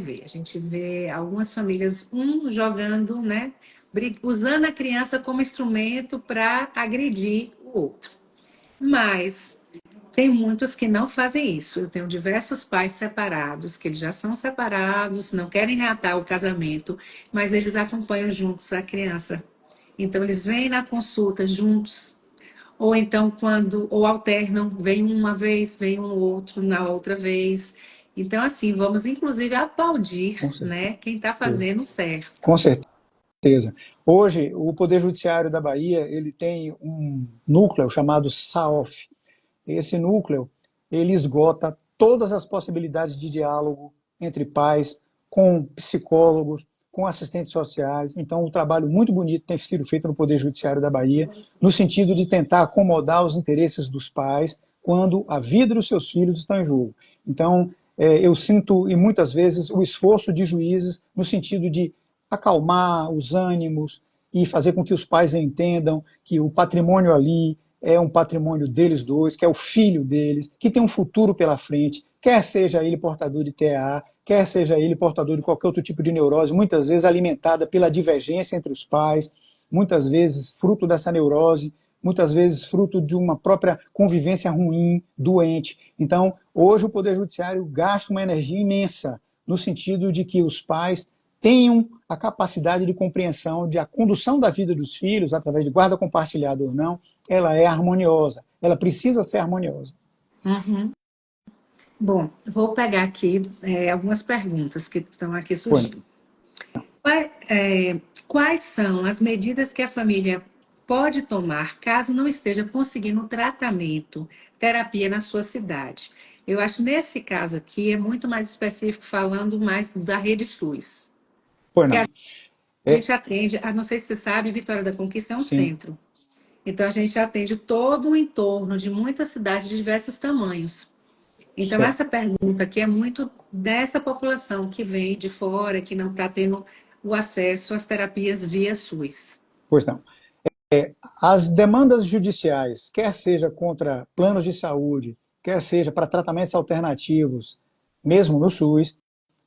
vê algumas famílias jogando, né, usando a criança como instrumento para agredir o outro. Mas tem muitos que não fazem isso. Eu tenho diversos pais separados, que eles já são separados, não querem reatar o casamento, mas eles acompanham juntos a criança. Então, eles vêm na consulta juntos, ou então ou alternam, vem uma vez, vem um outro na outra vez. Então, assim, vamos inclusive aplaudir, né, quem está fazendo certo. Com certeza. Hoje, o Poder Judiciário da Bahia, ele tem um núcleo chamado SAOF. Esse núcleo, ele esgota todas as possibilidades de diálogo entre pais, com psicólogos, com assistentes sociais. Então, um trabalho muito bonito tem sido feito no Poder Judiciário da Bahia, no sentido de tentar acomodar os interesses dos pais quando a vida dos seus filhos está em jogo. Então, eu sinto, e muitas vezes, o esforço de juízes no sentido de acalmar os ânimos e fazer com que os pais entendam que o patrimônio ali é um patrimônio deles dois, que é o filho deles, que tem um futuro pela frente, quer seja ele portador de TEA, quer seja ele portador de qualquer outro tipo de neurose, muitas vezes alimentada pela divergência entre os pais. muitas vezes fruto dessa neurose, muitas vezes fruto de uma própria convivência ruim, doente. Então, hoje o Poder Judiciário gasta uma energia imensa no sentido de que os pais tenham a capacidade de compreensão de a condução da vida dos filhos, através de guarda compartilhada ou não, ela é harmoniosa, ela precisa ser harmoniosa. Uhum. Bom, vou pegar aqui algumas perguntas que estão aqui Pois surgindo. Quais são as medidas que a família pode tomar caso não esteja conseguindo tratamento, terapia na sua cidade? Eu acho nesse caso aqui é muito mais específico, falando mais da rede SUS. Que a não. gente atende, não sei se você sabe, Vitória da Conquista é um Sim, centro. Então a gente atende todo o entorno de muitas cidades de diversos tamanhos. Então, certo. essa pergunta aqui é muito dessa população que vem de fora, que não está tendo o acesso às terapias via SUS. Pois não. As demandas judiciais, quer seja contra planos de saúde, quer seja para tratamentos alternativos, mesmo no SUS,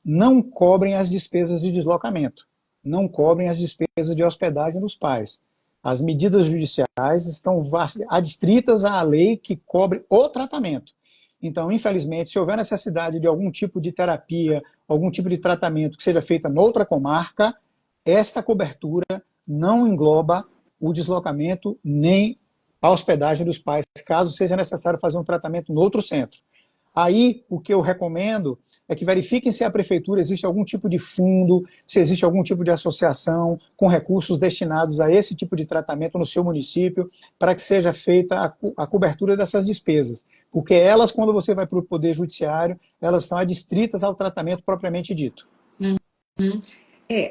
não cobrem as despesas de deslocamento, não cobrem as despesas de hospedagem dos pais. As medidas judiciais estão adstritas à lei que cobre o tratamento. Então, infelizmente, se houver necessidade de algum tipo de terapia, algum tipo de tratamento que seja feita noutra comarca, esta cobertura não engloba o deslocamento nem a hospedagem dos pais, caso seja necessário fazer um tratamento no outro centro. Aí, o que eu recomendo é que verifiquem se a prefeitura existe algum tipo de fundo, se existe algum tipo de associação com recursos destinados a esse tipo de tratamento no seu município, para que seja feita a cobertura dessas despesas. Porque elas, quando você vai para o Poder Judiciário, elas estão adstritas ao tratamento propriamente dito.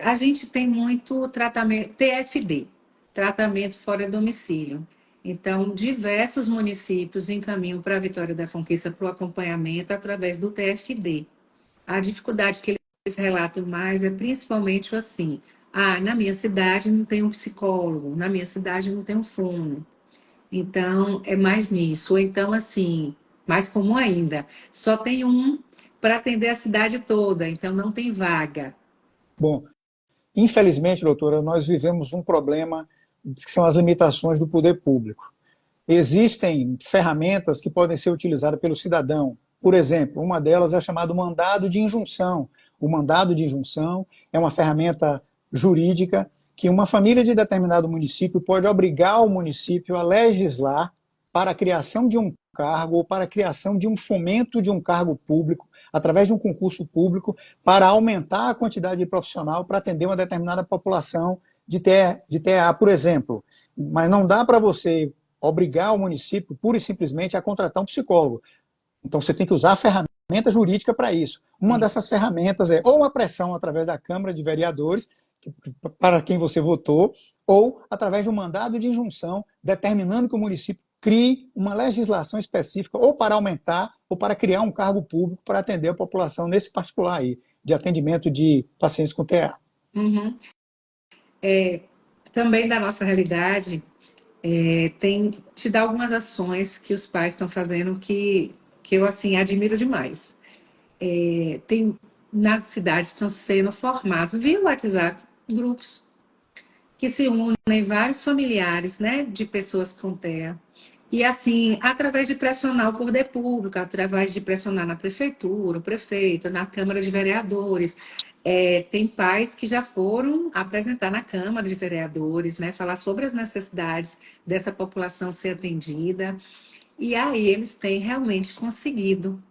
A gente tem muito tratamento, TFD, tratamento fora do domicílio. Então, diversos municípios encaminham para a Vitória da Conquista para o acompanhamento através do TFD. A dificuldade que eles relatam mais é principalmente assim: na minha cidade não tem um psicólogo, na minha cidade não tem um fono. Então, é mais nisso. Ou então, assim, mais comum ainda, só tem um para atender a cidade toda, então não tem vaga. Bom, infelizmente, doutora, nós vivemos um problema que são as limitações do poder público. Existem ferramentas que podem ser utilizadas pelo cidadão. Por exemplo, uma delas é chamada mandado de injunção. O mandado de injunção é uma ferramenta jurídica que uma família de determinado município pode obrigar o município a legislar para a criação de um cargo ou para a criação de um fomento de um cargo público, através de um concurso público, para aumentar a quantidade de profissional para atender uma determinada população de TEA, por exemplo. Mas não dá para você obrigar o município, pura e simplesmente, a contratar um psicólogo. Então, você tem que usar a ferramenta jurídica para isso. Uma dessas ferramentas é ou a pressão através da Câmara de Vereadores, para quem você votou, ou através de um mandado de injunção, determinando que o município crie uma legislação específica, ou para aumentar, ou para criar um cargo público para atender a população nesse particular aí, de atendimento de pacientes com TEA. Uhum. Também da nossa realidade, tem te dá algumas ações que os pais estão fazendo que eu assim admiro demais. Tem nas cidades estão sendo formados via WhatsApp grupos que se unem vários familiares, né, de pessoas com TEA. E assim, através de pressionar o poder público, através de pressionar na prefeitura, o prefeito, na Câmara de Vereadores. Tem pais que já foram apresentar na Câmara de Vereadores, né, falar sobre as necessidades dessa população ser atendida. E aí eles têm realmente conseguido.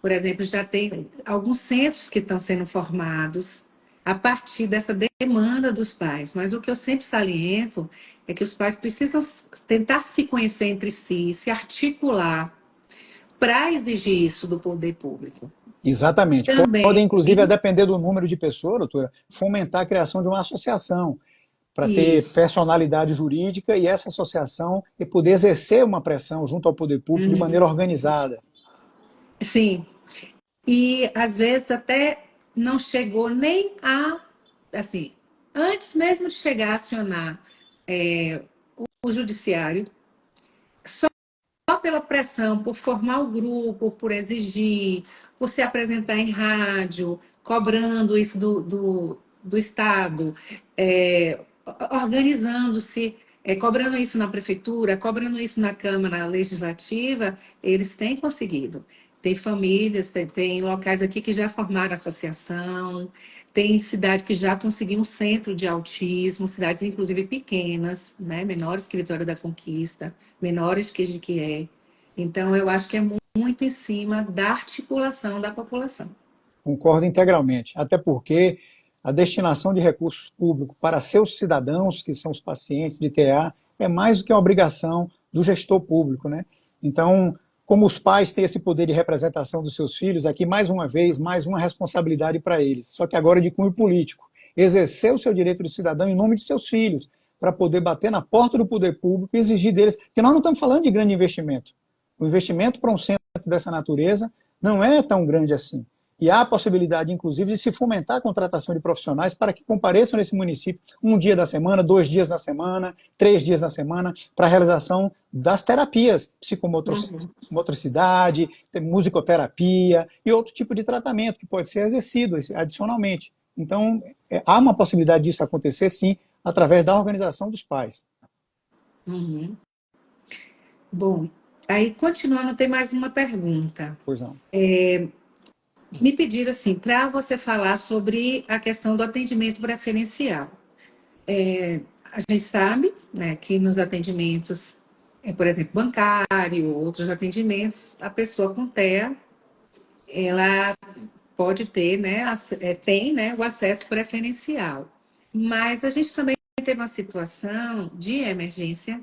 Por exemplo, já tem alguns centros que estão sendo formados a partir dessa demanda dos pais. Mas o que eu sempre saliento é que os pais precisam tentar se conhecer entre si, se articular para exigir isso do poder público. Exatamente. Também, Podem, inclusive, a depender do número de pessoas, doutora, fomentar a criação de uma associação para ter isso. personalidade jurídica e essa associação e poder exercer uma pressão junto ao poder público de maneira organizada. Sim. E às vezes até não chegou nem a, assim, antes mesmo de chegar a acionar o judiciário, só pela pressão, por formar o grupo, por exigir, por se apresentar em rádio, cobrando isso do Estado, organizando-se, cobrando isso na prefeitura, cobrando isso na Câmara Legislativa, eles têm conseguido. Tem famílias, tem locais aqui que já formaram associação, tem cidade que já conseguiu um centro de autismo, cidades inclusive pequenas, né, menores que Vitória da Conquista, menores que Jequié. Então, eu acho que é muito em cima da articulação da população. Concordo integralmente, até porque a destinação de recursos públicos para seus cidadãos, que são os pacientes de TA, é mais do que uma obrigação do gestor público, né? Então, como os pais têm esse poder de representação dos seus filhos, aqui mais uma vez, mais uma responsabilidade para eles, só que agora de cunho político. Exercer o seu direito de cidadão em nome de seus filhos, para poder bater na porta do poder público e exigir deles, porque nós não estamos falando de grande investimento. O investimento para um centro dessa natureza não é tão grande assim. E há a possibilidade, inclusive, de se fomentar a contratação de profissionais para que compareçam nesse município um dia da semana, 2 dias na semana, 3 dias na semana, para a realização das terapias, psicomotricidade, musicoterapia e outro tipo de tratamento que pode ser exercido adicionalmente. Então, há uma possibilidade disso acontecer, sim, através da organização dos pais. Uhum. Bom, aí continuando, tem mais uma pergunta. Pois não. Me pediram assim, para você falar sobre a questão do atendimento preferencial. A gente sabe, né, que nos atendimentos, por exemplo, bancário, outros atendimentos, a pessoa com TEA, ela pode ter, né, tem, né, o acesso preferencial. Mas a gente também teve uma situação de emergência,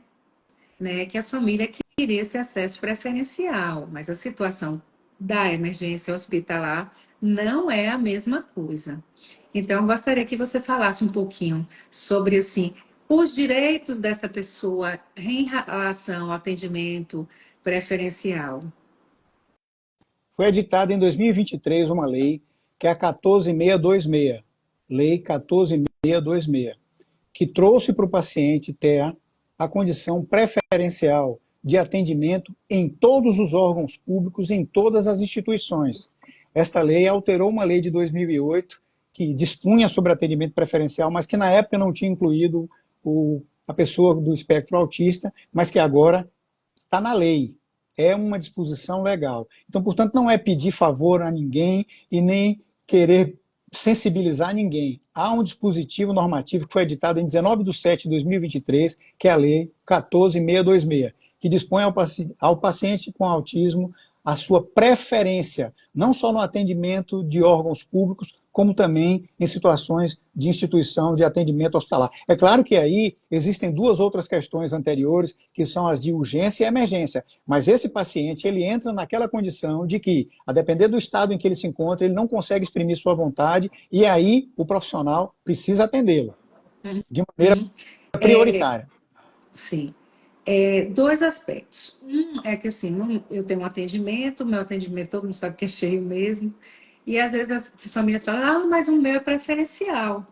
né, que a família queria esse acesso preferencial, mas a situação da emergência hospitalar não é a mesma coisa. Então, eu gostaria que você falasse um pouquinho sobre, assim, os direitos dessa pessoa em relação ao atendimento preferencial. Foi editada em 2023 uma lei, que é a 14.626, Lei 14.626, que trouxe para o paciente TEA a condição preferencial de atendimento em todos os órgãos públicos, em todas as instituições. Esta lei alterou uma lei de 2008, que dispunha sobre atendimento preferencial, mas que na época não tinha incluído a pessoa do espectro autista, mas que agora está na lei. É uma disposição legal. Então, portanto, não é pedir favor a ninguém e nem querer sensibilizar ninguém. Há um dispositivo normativo que foi editado em 19 de setembro de 2023, que é a Lei 14.626, que dispõe ao paciente com autismo a sua preferência, não só no atendimento de órgãos públicos, como também em situações de instituição de atendimento hospitalar. É claro que aí existem duas outras questões anteriores, que são as de urgência e emergência, mas esse paciente ele entra naquela condição de que, a depender do estado em que ele se encontra, ele não consegue exprimir sua vontade, e aí o profissional precisa atendê-lo de maneira prioritária. Sim. Dois aspectos. Um é que assim, eu tenho um atendimento, meu atendimento todo mundo sabe que é cheio mesmo, e às vezes as famílias falam, mas o meu é preferencial.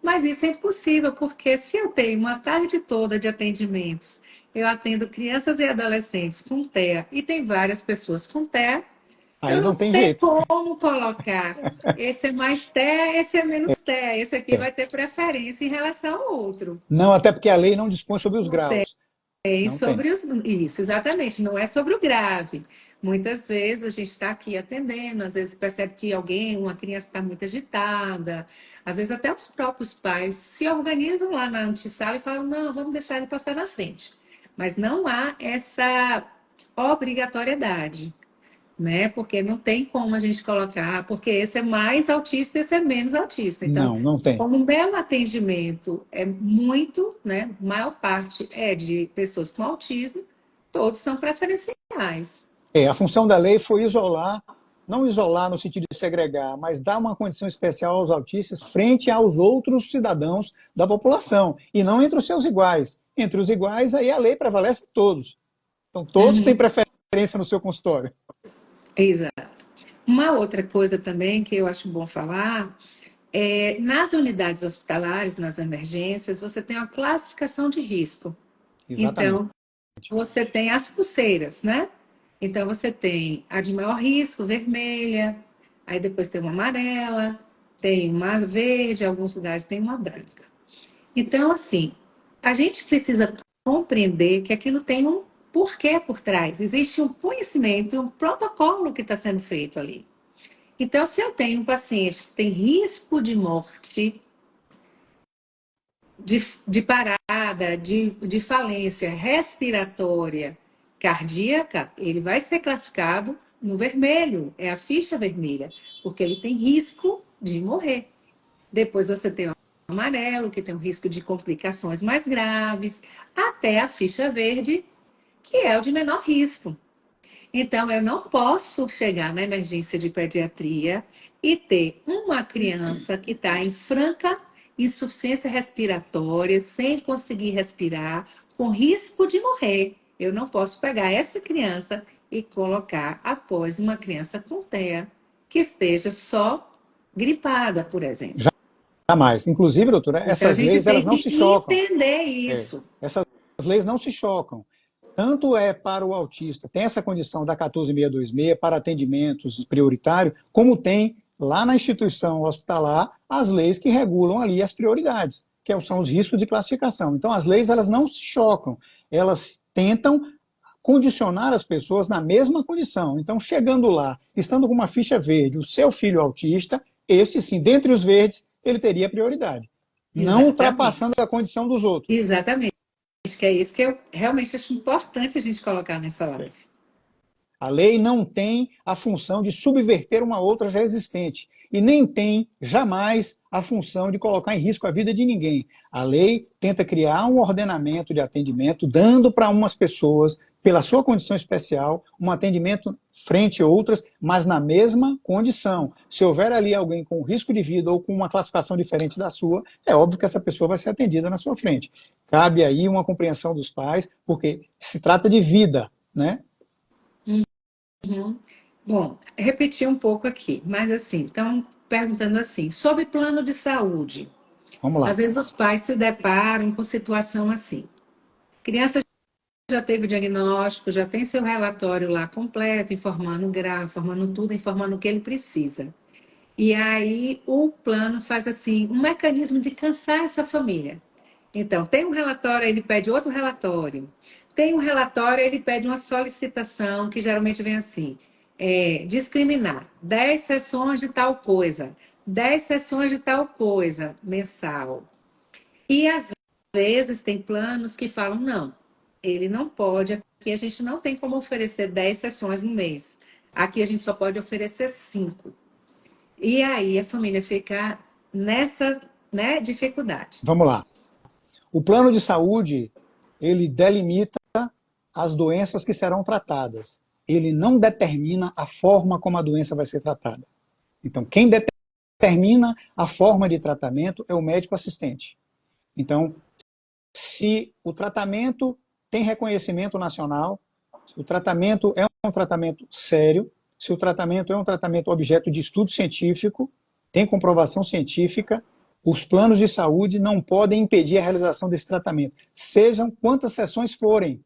Mas isso é impossível, porque se eu tenho uma tarde toda de atendimentos, eu atendo crianças e adolescentes com TEA, e tem várias pessoas com TEA, Aí eu não não tem sei jeito. como colocar. Esse é mais TEA, esse é menos TEA, esse aqui vai ter preferência em relação ao outro. Não, até porque a lei não dispõe sobre os graus. É Não tem. sobre isso, exatamente, não é sobre o grave. Muitas vezes a gente está aqui atendendo, às vezes percebe que alguém, uma criança está muito agitada, às vezes até os próprios pais se organizam lá na antessala e falam, não, vamos deixar ele passar na frente. Mas não há essa obrigatoriedade, né? Porque não tem como a gente colocar, porque esse é mais autista e esse é menos autista. Então, Não, não tem. como o meu atendimento é muito, né? Maior parte é de pessoas com autismo, todos são preferenciais. A função da lei foi isolar, não isolar no sentido de segregar, mas dar uma condição especial aos autistas frente aos outros cidadãos da população, e não entre os seus iguais. Entre os iguais, aí a lei prevalece em todos. Então, todos têm preferência no seu consultório. Exato. Uma outra coisa também que eu acho bom falar nas unidades hospitalares, nas emergências, você tem uma classificação de risco. Exatamente. Então, você tem as pulseiras, né? Então, você tem a de maior risco, vermelha, aí depois tem uma amarela, tem uma verde, em alguns lugares tem uma branca. Então, assim, a gente precisa compreender que aquilo tem um porquê por trás. Existe um conhecimento, um protocolo que está sendo feito ali. Então, se eu tenho um paciente que tem risco de morte, de parada, de falência respiratória cardíaca, ele vai ser classificado no vermelho, é a ficha vermelha, porque ele tem risco de morrer. Depois você tem o amarelo, que tem um risco de complicações mais graves, até a ficha verde, que é o de menor risco. Então, eu não posso chegar na emergência de pediatria e ter uma criança que está em franca insuficiência respiratória, sem conseguir respirar, com risco de morrer. Eu não posso pegar essa criança e colocar após uma criança com TEA que esteja só gripada, por exemplo. Jamais. Inclusive, doutora, Então, a essas gente leis elas tem não que se chocam. entender isso. Essas leis não se chocam. Tanto é para o autista, tem essa condição da 14626 para atendimentos prioritários, como tem lá na instituição hospitalar as leis que regulam ali as prioridades, que são os riscos de classificação. Então, as leis elas não se chocam, elas tentam condicionar as pessoas na mesma condição. Então, chegando lá, estando com uma ficha verde, o seu filho autista, este sim, dentre os verdes, ele teria prioridade. Não ultrapassando Exatamente. a condição dos outros. Exatamente. Acho que é isso que eu realmente acho importante a gente colocar nessa live. A lei não tem a função de subverter uma outra já existente. E nem tem, jamais, a função de colocar em risco a vida de ninguém. A lei tenta criar um ordenamento de atendimento, dando para umas pessoas, pela sua condição especial, um atendimento frente a outras, mas na mesma condição. Se houver ali alguém com risco de vida ou com uma classificação diferente da sua, é óbvio que essa pessoa vai ser atendida na sua frente. Cabe aí uma compreensão dos pais, porque se trata de vida, né? Uhum. Bom, repetir um pouco aqui, mas assim, então, perguntando assim, sobre plano de saúde. Vamos Às lá. vezes os pais se deparam com situação assim. Criança já teve o diagnóstico, já tem seu relatório lá completo, informando o grau, informando tudo, informando o que ele precisa. E aí o plano faz assim, um mecanismo de cansar essa família. Então, tem um relatório, ele pede outro relatório. Tem um relatório, ele pede uma solicitação, que geralmente vem assim: discriminar 10 sessões de tal coisa, 10 sessões de tal coisa mensal. E às vezes tem planos que falam: não, ele não pode, aqui a gente não tem como oferecer 10 sessões no mês. Aqui a gente só pode oferecer 5. E aí a família fica nessa, né, dificuldade. Vamos lá. O plano de saúde, ele delimita as doenças que serão tratadas. Ele não determina a forma como a doença vai ser tratada. Então, quem determina a forma de tratamento é o médico assistente. Então, se o tratamento tem reconhecimento nacional, se o tratamento é um tratamento sério, se o tratamento é um tratamento objeto de estudo científico, tem comprovação científica, os planos de saúde não podem impedir a realização desse tratamento, sejam quantas sessões forem.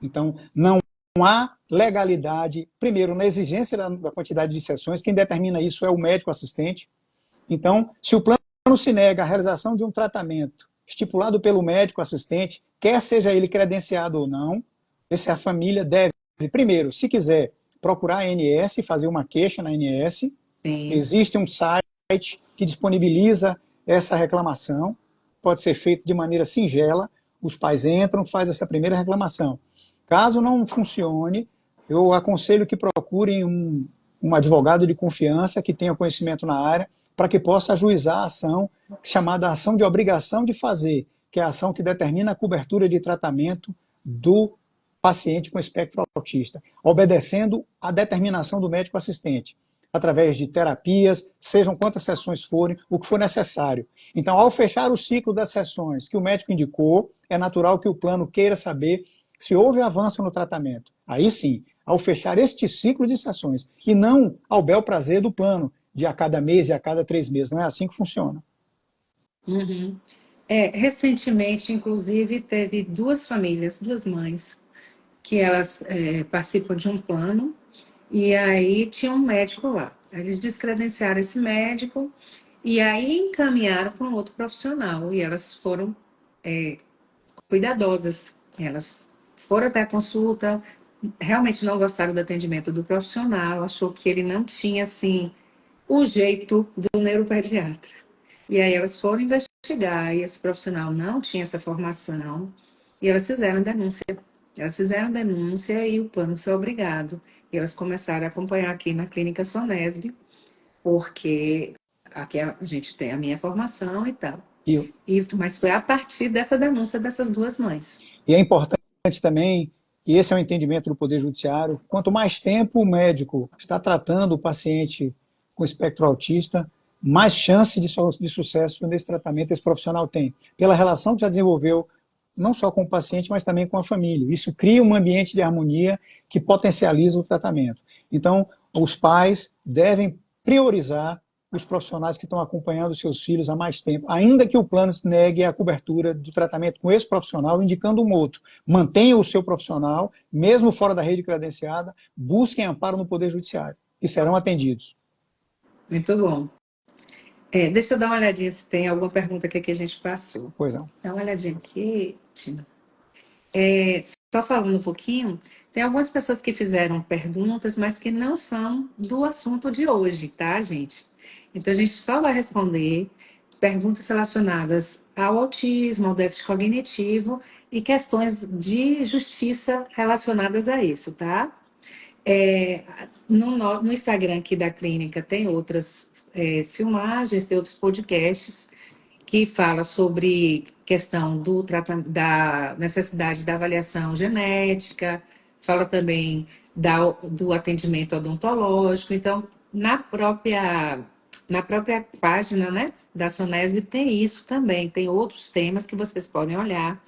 Então, não há legalidade, primeiro, na exigência da quantidade de sessões, quem determina isso é o médico assistente. Então, se o plano se nega à realização de um tratamento estipulado pelo médico assistente, quer seja ele credenciado ou não, essa família deve, primeiro, se quiser, procurar a ANS e fazer uma queixa na ANS. Sim. Existe um site que disponibiliza essa reclamação, pode ser feito de maneira singela, os pais entram, faz essa primeira reclamação. Caso não funcione, eu aconselho que procurem um advogado de confiança que tenha conhecimento na área, para que possa ajuizar a ação chamada ação de obrigação de fazer, que é a ação que determina a cobertura de tratamento do paciente com espectro autista, obedecendo à determinação do médico assistente, através de terapias, sejam quantas sessões forem, o que for necessário. Então, ao fechar o ciclo das sessões que o médico indicou, é natural que o plano queira saber se houve avanço no tratamento. Aí sim, ao fechar este ciclo de sessões, e não ao bel prazer do plano, de a cada mês e a cada 3 meses. Não é assim que funciona. Uhum. Recentemente, inclusive, teve duas famílias, duas mães, que elas participam de um plano, e aí tinha um médico lá. Eles descredenciaram esse médico e aí encaminharam para um outro profissional, e elas foram cuidadosas. Elas foram até a consulta, realmente não gostaram do atendimento do profissional, achou que ele não tinha, assim, o jeito do neuropediatra. E aí elas foram investigar, e esse profissional não tinha essa formação, e elas fizeram denúncia. Elas fizeram denúncia e o plano foi obrigado. E elas começaram a acompanhar aqui na Clínica Sonesb, porque aqui a gente tem a minha formação e tal. E, Mas foi a partir dessa denúncia dessas duas mães. e é importante também, e esse é o entendimento do Poder Judiciário, quanto mais tempo o médico está tratando o paciente com espectro autista, mais chance de sucesso nesse tratamento esse profissional tem, pela relação que já desenvolveu, não só com o paciente, mas também com a família. Isso cria um ambiente de harmonia que potencializa o tratamento. Então, os pais devem priorizar os profissionais que estão acompanhando seus filhos há mais tempo, ainda que o plano negue a cobertura do tratamento com esse profissional, indicando um outro. Mantenha o seu profissional, mesmo fora da rede credenciada, busquem amparo no Poder Judiciário e serão atendidos. Muito bom. Deixa eu dar uma olhadinha se tem alguma pergunta que a gente passou. Pois não. Dá uma olhadinha aqui, Tina. Só falando um pouquinho, tem algumas pessoas que fizeram perguntas, mas que não são do assunto de hoje, tá, gente? Então, a gente só vai responder perguntas relacionadas ao autismo, ao déficit cognitivo e questões de justiça relacionadas a isso, tá? No Instagram aqui da clínica tem outras filmagens, tem outros podcasts que fala sobre questão da necessidade da avaliação genética, fala também do atendimento odontológico. Então, na própria página, né, da Sonesb tem isso também, tem outros temas que vocês podem olhar.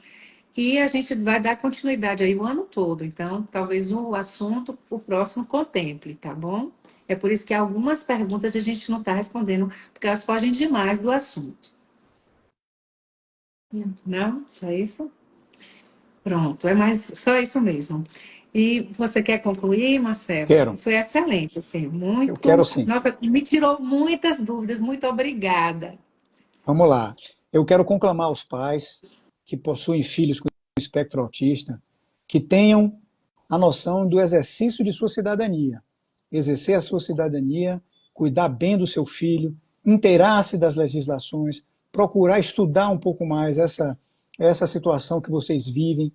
E a gente vai dar continuidade aí o ano todo. Então, talvez o assunto, o próximo contemple, tá bom? É por isso que algumas perguntas a gente não está respondendo, porque elas fogem demais do assunto. Não? Só isso? Pronto, é mais só isso mesmo. E você quer concluir, Marcelo? Quero. Foi excelente, assim, Eu quero muito. sim. Nossa, me tirou muitas dúvidas. Muito obrigada. Vamos lá. Eu quero conclamar os pais que possuem filhos com espectro autista que tenham a noção do exercício de sua cidadania. Exercer a sua cidadania, cuidar bem do seu filho, inteirar-se das legislações, procurar estudar um pouco mais essa situação que vocês vivem.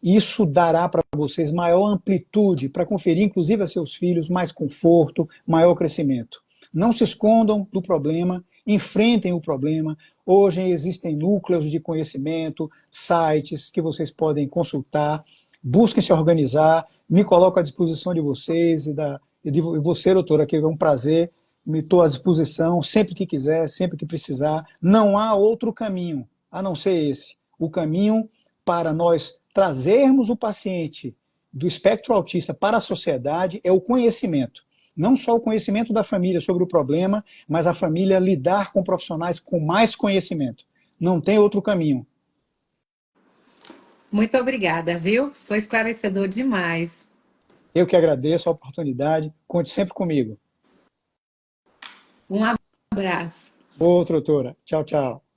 Isso dará para vocês maior amplitude para conferir, inclusive, a seus filhos mais conforto, maior crescimento. Não se escondam do problema, enfrentem o problema. Hoje existem núcleos de conhecimento, sites que vocês podem consultar. Busquem se organizar, me coloco à disposição de vocês e de você, doutora, que é um prazer, me estou à disposição sempre que quiser, sempre que precisar. Não há outro caminho a não ser esse. O caminho para nós trazermos o paciente do espectro autista para a sociedade é o conhecimento. Não só o conhecimento da família sobre o problema, mas a família lidar com profissionais com mais conhecimento. Não tem outro caminho. Muito obrigada, viu? Foi esclarecedor demais. Eu que agradeço a oportunidade. Conte sempre comigo. Um abraço. Outra, doutora. Tchau, tchau.